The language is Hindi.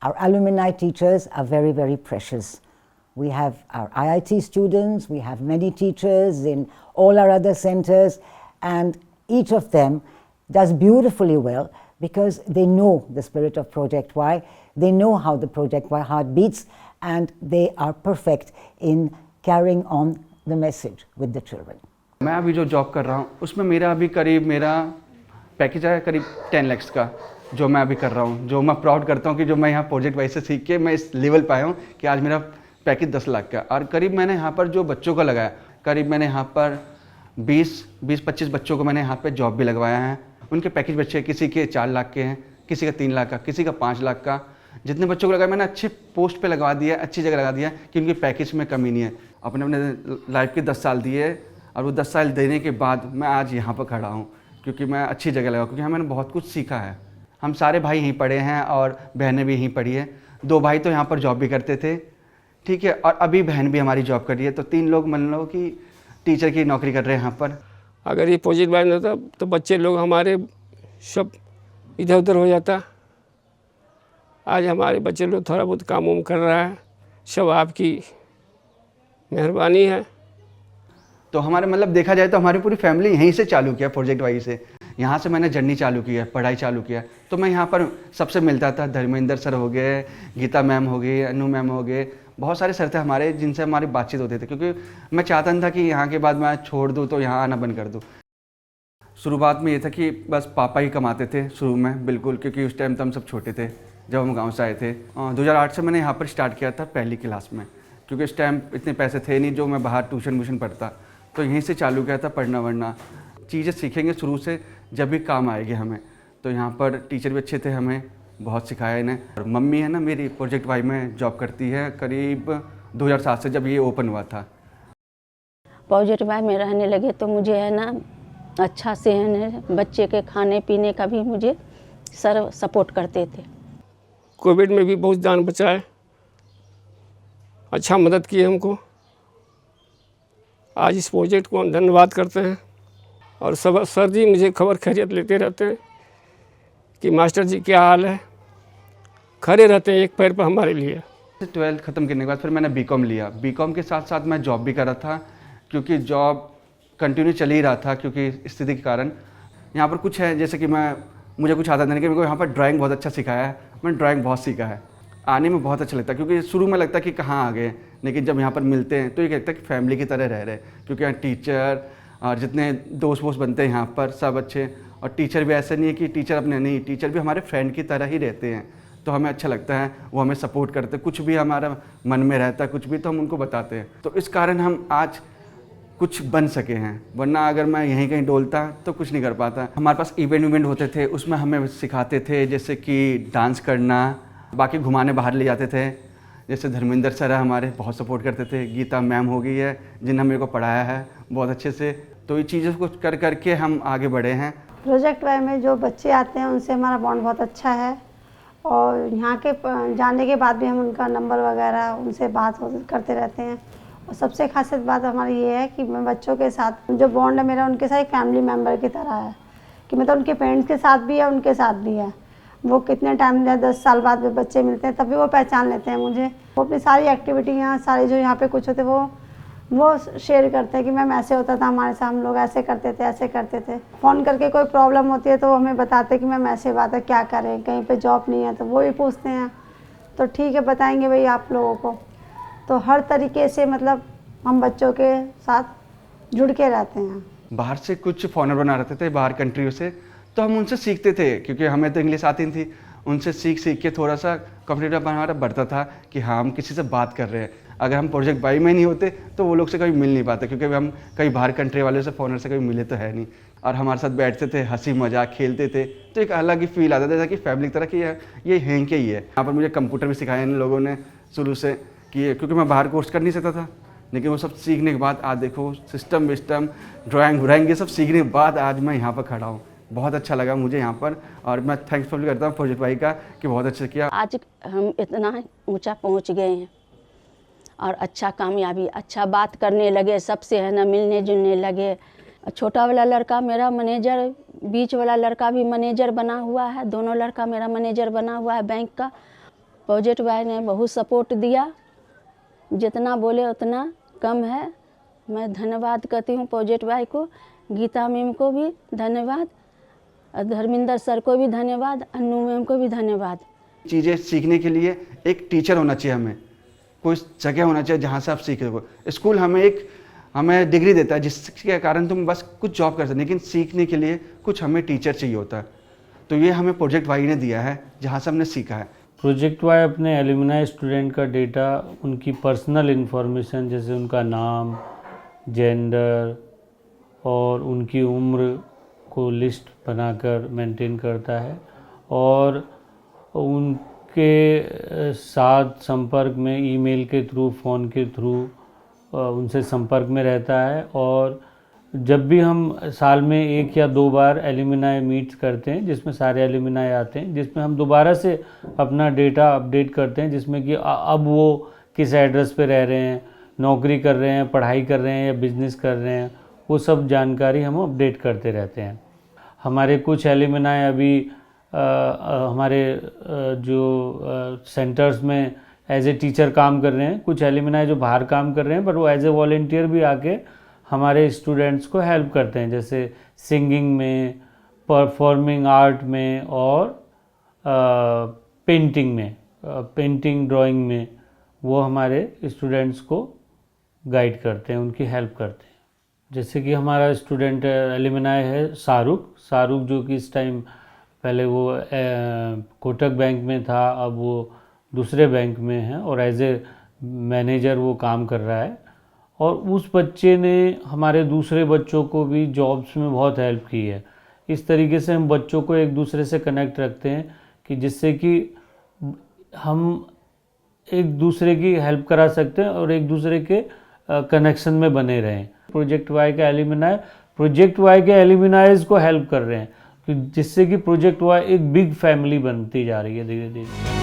Our alumni teachers are very, very precious. We have our IIT students, we have many teachers in all our other centers, and each of them does beautifully well because they know the spirit of Project Y, they know how the Project Y heart beats, and they are perfect in carrying on the message with the children. मैं अभी जो जॉब कर रहा हूँ उसमें मेरा अभी करीब मेरा पैकेज है करीब 10 लाख का, जो मैं अभी कर रहा हूँ, जो मैं प्राउड करता हूँ कि जो मैं यहाँ प्रोजेक्ट वाइज से सीख के मैं इस लेवल पे आया हूँ कि आज मेरा पैकेज 10 लाख का। और करीब मैंने यहाँ पर जो बच्चों को लगाया, करीब मैंने यहाँ पर 20-25 बच्चों को मैंने यहाँ पे जॉब भी लगवाया है। उनके पैकेज बच्चे किसी के 4 लाख के हैं, किसी का 3 लाख का, किसी का 5 लाख का। जितने बच्चों को लगाया मैंने अच्छे पोस्ट पे लगवा दिया, अच्छी जगह लगा दिया कि उनके पैकेज में कमी नहीं है। अपने अपने लाइफ के 10 साल दिए और वो 10 साल देने के बाद मैं आज यहाँ पर खड़ा हूँ क्योंकि मैं अच्छी जगह लगा, क्योंकि मैंने बहुत कुछ सीखा है। हम सारे भाई यहीं पढ़े हैं और बहनें भी यहीं पढ़ी है। 2 भाई तो यहाँ पर जॉब भी करते थे, ठीक है, और अभी बहन भी हमारी जॉब कर रही है, तो 3 लोग मान लो कि टीचर की नौकरी कर रहे हैं यहाँ पर। अगर ये प्रोजेक्ट वाई होता तो बच्चे लोग हमारे सब इधर उधर हो जाता। आज हमारे बच्चे लोग थोड़ा बहुत काम वाम कर रहा है, सब आपकी मेहरबानी है। तो हमारे मतलब देखा जाए तो हमारी पूरी फैमिली यहीं से चालू किया, प्रोजेक्ट वाई से। यहाँ से मैंने जर्नी चालू किया, पढ़ाई चालू किया। तो मैं यहाँ पर सबसे मिलता था, धर्मेंद्र सर हो गए, गीता मैम हो गई, अनु मैम हो गए, बहुत सारे सर थे हमारे जिनसे हमारी बातचीत होती थी, क्योंकि मैं चाहता था कि यहाँ के बाद मैं छोड़ दूँ तो यहाँ आना बंद कर दूँ। शुरुआत में ये था कि बस पापा ही कमाते थे शुरू में, बिल्कुल, क्योंकि उस टाइम तो हम सब छोटे थे जब हम गाँव से आए थे। 2008 से मैंने यहाँ पर स्टार्ट किया था पहली क्लास में, क्योंकि इस टाइम इतने पैसे थे नहीं जो मैं बाहर ट्यूशन व्यूशन पढ़ता, तो यहीं से चालू किया था पढ़ना वढ़ना। चीज़ें सीखेंगे शुरू से जब भी काम आएगी हमें। तो यहाँ पर टीचर भी अच्छे थे, हमें बहुत सिखाया इन्हें। और मम्मी है ना मेरी प्रोजेक्ट वाई में जॉब करती है करीब 2007 से, जब ये ओपन हुआ था। प्रोजेक्ट वाई में रहने लगे तो मुझे है ना अच्छा से है ना बच्चे के खाने पीने का भी मुझे सर सपोर्ट करते थे। कोविड में भी बहुत जान बचाए, अच्छा मदद की हमको। आज इस प्रोजेक्ट को हम धन्यवाद करते हैं। और सब सर जी मुझे खबर खैरियत लेते रहते हैं कि मास्टर जी क्या हाल है, खड़े रहते हैं एक पैर पर हमारे लिए। 12th ख़त्म करने के बाद फिर मैंने बीकॉम लिया। बीकॉम के साथ साथ मैं जॉब भी कर रहा था, क्योंकि जॉब कंटिन्यू चल ही रहा था, क्योंकि स्थिति के कारण। यहाँ पर कुछ है जैसे कि मुझे कुछ आता नहीं, कि मेरे को यहाँ पर ड्राइंग बहुत अच्छा सिखाया है, मैंने ड्राइंग बहुत सीखा है। आने में बहुत अच्छा लगता है, क्योंकि शुरू में लगता है कि कहाँ आ गए, लेकिन जब यहाँ पर मिलते हैं तो ये लगता है कि फैमिली की तरह रह रहे हैं, क्योंकि यहाँ टीचर और जितने दोस्त वोस्त बनते हैं यहाँ पर सब अच्छे। और टीचर भी ऐसे नहीं है कि टीचर अपने नहीं, टीचर भी हमारे फ्रेंड की तरह ही रहते हैं, तो हमें अच्छा लगता है। वो हमें सपोर्ट करते हैं, कुछ भी हमारा मन में रहता है कुछ भी तो हम उनको बताते हैं, तो इस कारण हम आज कुछ बन सके हैं। वरना अगर मैं यहीं कहीं डोलता तो कुछ नहीं कर पाता। हमारे पास इवेंट होते थे, उसमें हमें सिखाते थे जैसे कि डांस करना, बाकी घुमाने बाहर ले जाते थे। जैसे धर्मेंद्र सर हमारे बहुत सपोर्ट करते थे, गीता मैम हो गई है जिन्होंने मेरे को पढ़ाया है बहुत अच्छे से। तो ये चीज़ों को कर करके हम आगे बढ़े हैं। प्रोजेक्ट वाई में जो बच्चे आते हैं उनसे हमारा बॉन्ड बहुत अच्छा है, और यहाँ के जाने के बाद भी हम उनका नंबर वगैरह उनसे बात करते रहते हैं। और सबसे खासियत बात हमारी ये है कि मैं बच्चों के साथ जो बॉन्ड है मेरा उनके साथ एक फैमिली मेम्बर की तरह है, कि मतलब उनके पेरेंट्स के साथ भी है उनके साथ भी है। वो कितने टाइम 10 साल बाद में बच्चे मिलते हैं तब भी वो पहचान लेते हैं मुझे। वो अपनी सारी एक्टिविटियाँ सारी जो यहाँ पे कुछ होते वो शेयर करते हैं कि मैम ऐसे होता था हमारे साथ, हम लोग ऐसे करते थे ऐसे करते थे। फ़ोन करके कोई प्रॉब्लम होती है तो वो हमें बताते कि मैम ऐसे बात है, क्या करें, कहीं पे जॉब नहीं है, तो वो भी पूछते हैं। तो ठीक है बताएंगे भाई आप लोगों को। तो हर तरीके से मतलब हम बच्चों के साथ जुड़ के रहते हैं। बाहर से कुछ फॉरनर बना रहते थे बाहर कंट्रियों से, तो हम उनसे सीखते थे, क्योंकि हमें तो इंग्लिश आती नहीं थी। उनसे सीख के थोड़ा सा कॉन्फिडेंस हमारा बढ़ता था कि हाँ हम किसी से बात कर रहे हैं। अगर हम प्रोजेक्ट वाई में नहीं होते तो वो लोग से कभी मिल नहीं पाते, क्योंकि हम कई बाहर कंट्री वाले से फॉरनर से कभी मिले तो है नहीं। और हमारे साथ बैठते थे, हंसी मजाक खेलते थे, तो एक अलग ही फील आता था, जैसा कि फैमिली की तरह कि ये हैं के ही है। यहाँ पर मुझे कंप्यूटर भी सिखाया इन लोगों ने शुरू से, कि क्योंकि मैं बाहर कोर्स कर नहीं सकता था, लेकिन वो सब सीखने के बाद आज देखो सिस्टम विस्टम ड्राइंग ये सब सीखने के बाद आज मैं यहाँ पर खड़ा हूँ। बहुत अच्छा लगा मुझे यहाँ पर, और मैं थैंक्सफुल करता हूँ प्रोजेक्ट वाई का कि बहुत अच्छा किया। आज हम इतना ऊंचा पहुँच गए हैं और अच्छा कामयाबी, अच्छा बात करने लगे, सबसे है ना मिलने जुलने लगे। छोटा वाला लड़का मेरा मैनेजर, बीच वाला लड़का भी मैनेजर बना हुआ है, दोनों लड़का मेरा मैनेजर बना हुआ है बैंक का। प्रोजेक्ट भाई ने बहुत सपोर्ट दिया, जितना बोले उतना कम है। मैं धन्यवाद करती हूँ प्रोजेक्ट भाई को, गीता मैम को भी धन्यवाद, और धर्मेंद्र सर को भी धन्यवाद, अन्नू मैम को भी धन्यवाद। चीज़ें सीखने के लिए एक टीचर होना चाहिए, हमें कोई जगह होना चाहिए जहाँ से आप सीख सको। स्कूल हमें डिग्री देता है जिसके कारण तुम बस कुछ जॉब कर सकते, लेकिन सीखने के लिए कुछ हमें टीचर चाहिए होता है। तो ये हमें प्रोजेक्ट वाई ने दिया है, जहाँ से हमने सीखा है। प्रोजेक्ट वाई अपने एलुमनाई स्टूडेंट का डेटा, उनकी पर्सनल इन्फॉर्मेशन जैसे उनका नाम, जेंडर और उनकी उम्र को लिस्ट बनाकर मेंटेन करता है, और उनके साथ संपर्क में ईमेल के थ्रू, फ़ोन के थ्रू उनसे संपर्क में रहता है। और जब भी हम साल में 1 या 2 बार एलुमनाई मीट्स करते हैं, जिसमें सारे एलुमनाई आते हैं, जिसमें हम दोबारा से अपना डेटा अपडेट करते हैं, जिसमें कि अब वो किस एड्रेस पे रह रहे हैं, नौकरी कर रहे हैं, पढ़ाई कर रहे हैं या बिज़नेस कर रहे हैं, वो सब जानकारी हम अपडेट करते रहते हैं। हमारे कुछ एलुमनाई अभी हमारे जो सेंटर्स में एज ए टीचर काम कर रहे हैं, कुछ एलुमनाई जो बाहर काम कर रहे हैं, पर वो एज ए वॉलंटियर भी आके हमारे स्टूडेंट्स को हेल्प करते हैं, जैसे सिंगिंग में, परफॉर्मिंग आर्ट में और पेंटिंग में, पेंटिंग ड्राइंग में वो हमारे स्टूडेंट्स को गाइड करते हैं, उनकी हेल्प करते हैं। जैसे कि हमारा स्टूडेंट एलुमनाई है शाहरुख, जो कि इस टाइम, पहले वो कोटक बैंक में था, अब वो दूसरे बैंक में है और एज ए मैनेजर वो काम कर रहा है। और उस बच्चे ने हमारे दूसरे बच्चों को भी जॉब्स में बहुत हेल्प की है। इस तरीके से हम बच्चों को एक दूसरे से कनेक्ट रखते हैं कि जिससे कि हम एक दूसरे की हेल्प करा सकते हैं और एक दूसरे के कनेक्शन में बने रहें। प्रोजेक्ट वाई के एलुमनाइज को हेल्प कर रहे हैं, जिससे कि प्रोजेक्ट वाई एक बिग फैमिली बनती जा रही है धीरे धीरे।